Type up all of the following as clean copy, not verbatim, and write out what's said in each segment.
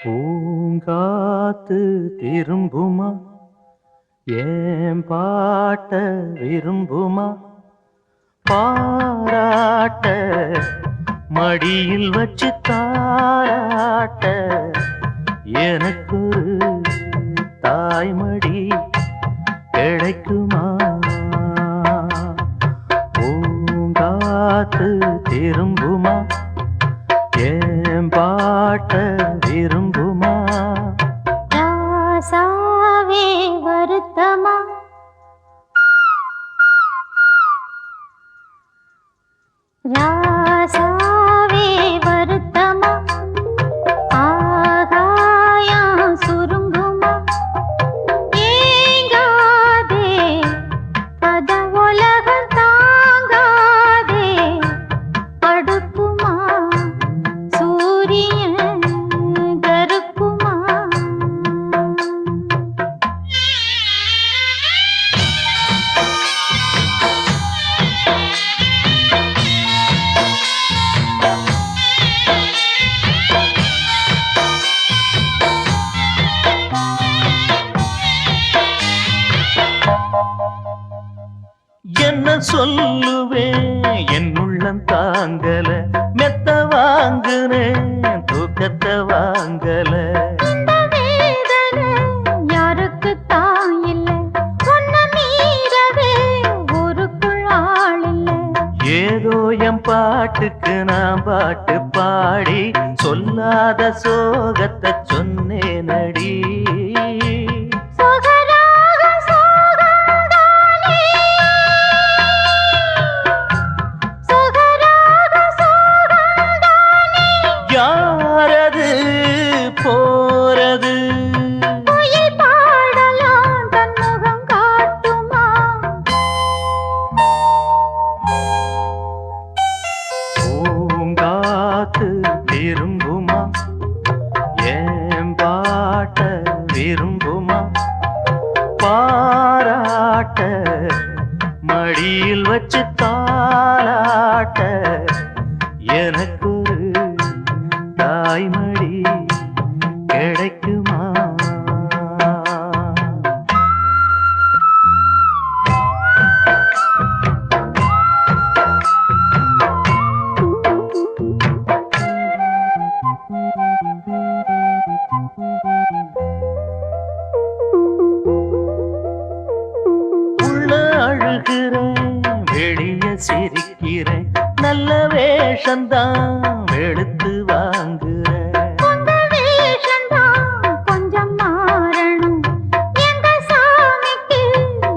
பூங்காத்து திரும்புமா ஏன் பாட்ட விரும்புமா பாராட்ட மடியில் வச்சு தாராட்ட எனக்கு தாய்மடி கிடைக்குமா பூங்காத்து திரும்புமா ஏன் பாட்ட விரும்புமா ராசாவே வருத்தமா ராசாவே வருத்தமா ஆகாயம் சுருங்குமா ஏங்காதே பத உலகம் தாங்காதே அடுக்குமா சூரியன் கருக்குமா என்ன சொல்லுவேன் என் உள்ளம் தாங்கல மெத்த வாங்குனேன் தூக்கத்தை வாங்கல இந்த வேதனை யாருக்கு தான் இல்லை சொன்ன மீறவே ஊருக்குள் ஆள் இல்லை ஏதோ என் பாட்டுக்கு நான் பாட்டு பாடி சொல்லாத சோகத்தை சொன்னேனடி சொகராக சோகந்தானே சொகராக சோகந்தானே யாரது போறது குயில் பாடலாம் தன் முகம் காட்டுமா பூங்காத்து திரும்புமா ஏன் பாட்ட விரும்புமா பாராட்ட மடியில் வச்சு தாளாட்ட எனக்கு ஒரு தாய்மடி கிடைக்குமா உள்ள அழுகிறேன் வெளிய சிரிக்கிறேன் நல்ல வேஷந்தான் எடுத்து வாங்குறேன் உங்க வேஷந்தான் கொஞ்சம் மாறணும் எங்க சாமிக்கு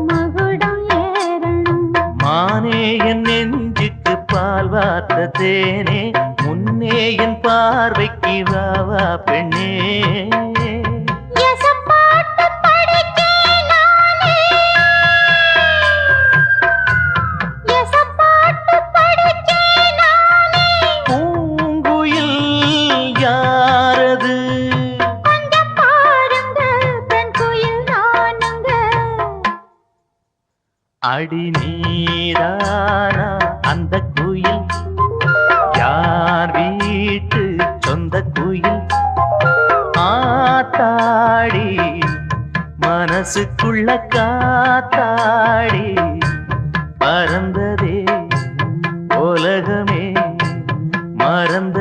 மகுடம் ஏறணும் மானே என் நெஞ்சுக்கு பால் வார்த்த தேனே முன்னே என் பார்வைக்கு வாவா பெண்ணே எசப்பாட்டு படிக்கேன் நானே எசப்பாட்டு படிக்கேன் நானே பூங்குயில் யாரது கொஞ்சம் பாருங்க பெண் குயில் நானுங்க அடி நீதானா அந்த குயில் யார் வீட்டு சொந்த குயில் ஆத்தாடி மனசுக்குள்ள காத்தாடி பறந்ததே உலகமே மறந்த